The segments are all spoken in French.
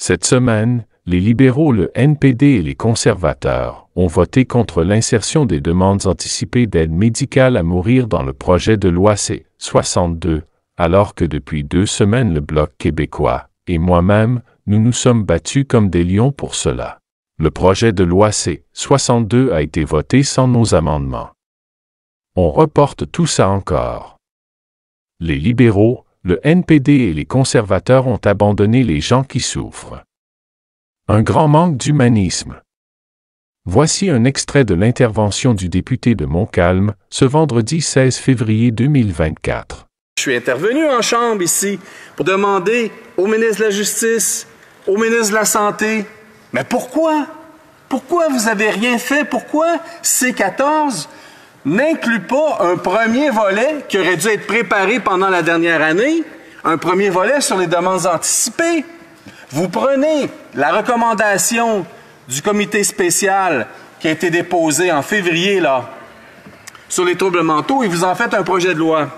Cette semaine, les libéraux, le NPD et les conservateurs ont voté contre l'insertion des demandes anticipées d'aide médicale à mourir dans le projet de loi C-62, alors que depuis 2 semaines le Bloc québécois et moi-même, nous nous sommes battus comme des lions pour cela. Le projet de loi C-62 a été voté sans nos amendements. On reporte tout ça encore. Les libéraux, le NPD et les conservateurs ont abandonné les gens qui souffrent. Un grand manque d'humanisme. Voici un extrait de l'intervention du député de Montcalm, ce vendredi 16 février 2024. Je suis intervenu en Chambre ici pour demander au ministre de la Justice, au ministre de la Santé, mais pourquoi? Pourquoi vous n'avez rien fait? Pourquoi C-14 n'inclut pas un premier volet qui aurait dû être préparé pendant la dernière année, un premier volet sur les demandes anticipées? Vous prenez la recommandation du comité spécial qui a été déposée en février là, sur les troubles mentaux et vous en faites un projet de loi.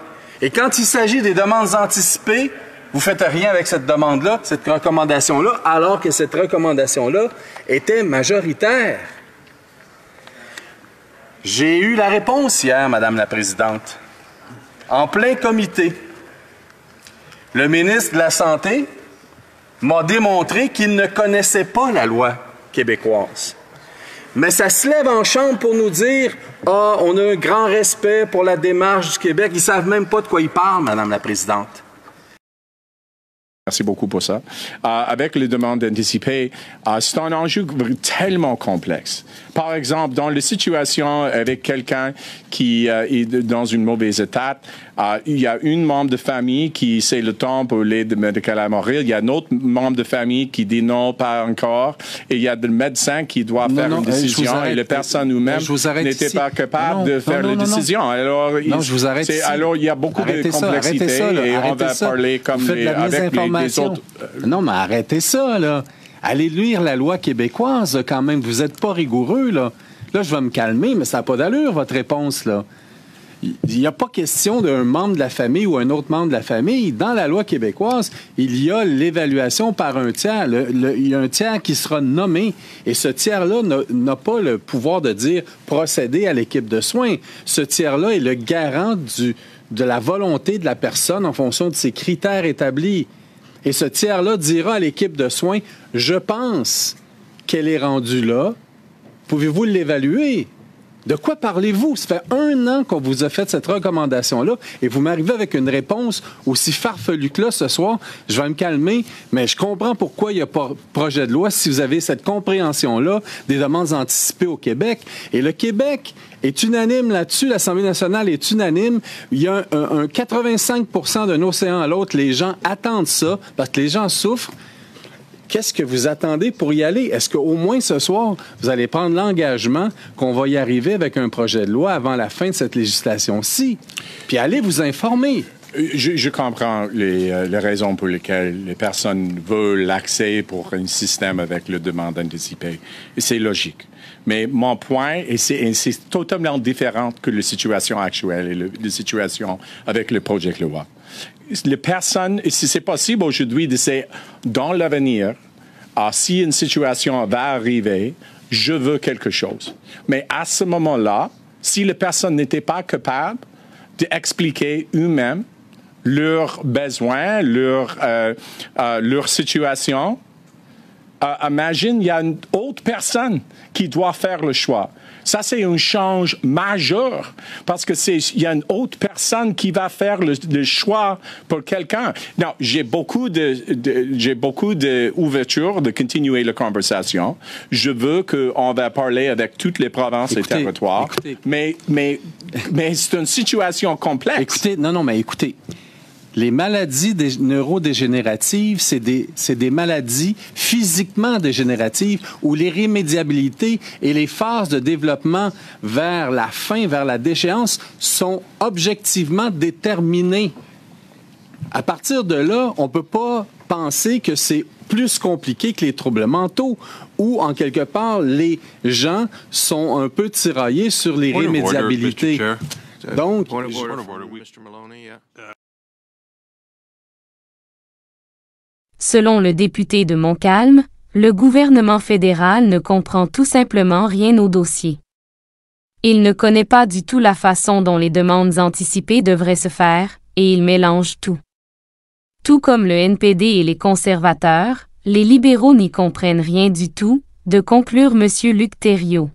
Et quand il s'agit des demandes anticipées, vous ne faites rien avec cette demande-là, cette recommandation-là, alors que cette recommandation-là était majoritaire. J'ai eu la réponse hier, Madame la Présidente, en plein comité. Le ministre de la Santé m'a démontré qu'il ne connaissait pas la loi québécoise. Mais ça se lève en Chambre pour nous dire « Ah, on a un grand respect pour la démarche du Québec. » Ils ne savent même pas de quoi ils parlent, Madame la Présidente. Merci beaucoup pour ça. Avec les demandes anticipées, c'est un enjeu tellement complexe. Par exemple, dans les situations avec quelqu'un qui est dans une mauvaise état, il y a une membre de famille qui c'est le temps pour l'aide médicale à mourir. Il y a un autre membre de famille qui dit non, pas encore. Et il y a le médecin qui doit faire une décision et la personne nous-mêmes n'était pas capable de faire la décision. Alors, alors, il y a beaucoup de complexité et on va parler comme avec les autres. Non, mais arrêtez ça, là. Allez lire la loi québécoise, quand même. Vous n'êtes pas rigoureux, là. Là, je vais me calmer, mais ça n'a pas d'allure, votre réponse, là. Il n'y a pas question d'un membre de la famille ou un autre membre de la famille. Dans la loi québécoise, il y a l'évaluation par un tiers. Il y a un tiers qui sera nommé et ce tiers-là n'a pas le pouvoir de dire procéder à l'équipe de soins. Ce tiers-là est le garant de la volonté de la personne en fonction de ses critères établis. Et ce tiers-là dira à l'équipe de soins, je pense qu'elle est rendue là. Pouvez-vous l'évaluer? De quoi parlez-vous? Ça fait 1 an qu'on vous a fait cette recommandation-là et vous m'arrivez avec une réponse aussi farfelue que là ce soir. Je vais me calmer, mais je comprends pourquoi il n'y a pas projet de loi si vous avez cette compréhension-là des demandes anticipées au Québec. Et le Québec est unanime là-dessus. L'Assemblée nationale est unanime. Il y a un 85 % d'un océan à l'autre. Les gens attendent ça parce que les gens souffrent. Qu'est-ce que vous attendez pour y aller? Est-ce qu'au moins ce soir, vous allez prendre l'engagement qu'on va y arriver avec un projet de loi avant la fin de cette législation-ci? Puis allez vous informer. Je comprends les raisons pour lesquelles les personnes veulent l'accès pour un système avec le demande anticipée. Et c'est logique. Mais mon point, et c'est totalement différent que la situation actuelle et la situation avec le projet de loi. Les personnes, et si c'est possible aujourd'hui, de dire, dans l'avenir, si une situation va arriver, je veux quelque chose. Mais à ce moment-là, si les personnes n'étaient pas capables d'expliquer eux-mêmes leurs besoins, leur situation, imagine, il y a une autre personne qui doit faire le choix. Ça, c'est un change majeur parce que il y a une autre personne qui va faire le choix pour quelqu'un. Non, j'ai beaucoup d'ouverture de continuer la conversation. Je veux qu'on va parler avec toutes les provinces et territoires. Mais c'est une situation complexe. Écoutez, mais écoutez. Les maladies neurodégénératives, c'est des maladies physiquement dégénératives où l'irrémédiabilité et les phases de développement vers la fin, vers la déchéance, sont objectivement déterminées. À partir de là, on ne peut pas penser que c'est plus compliqué que les troubles mentaux où, en quelque part, les gens sont un peu tiraillés sur l'irrémédiabilité. Donc, Selon le député de Montcalm, le gouvernement fédéral ne comprend tout simplement rien au dossier. Il ne connaît pas du tout la façon dont les demandes anticipées devraient se faire, et il mélange tout. Tout comme le NPD et les conservateurs, les libéraux n'y comprennent rien du tout, de conclure M. Luc Thériault.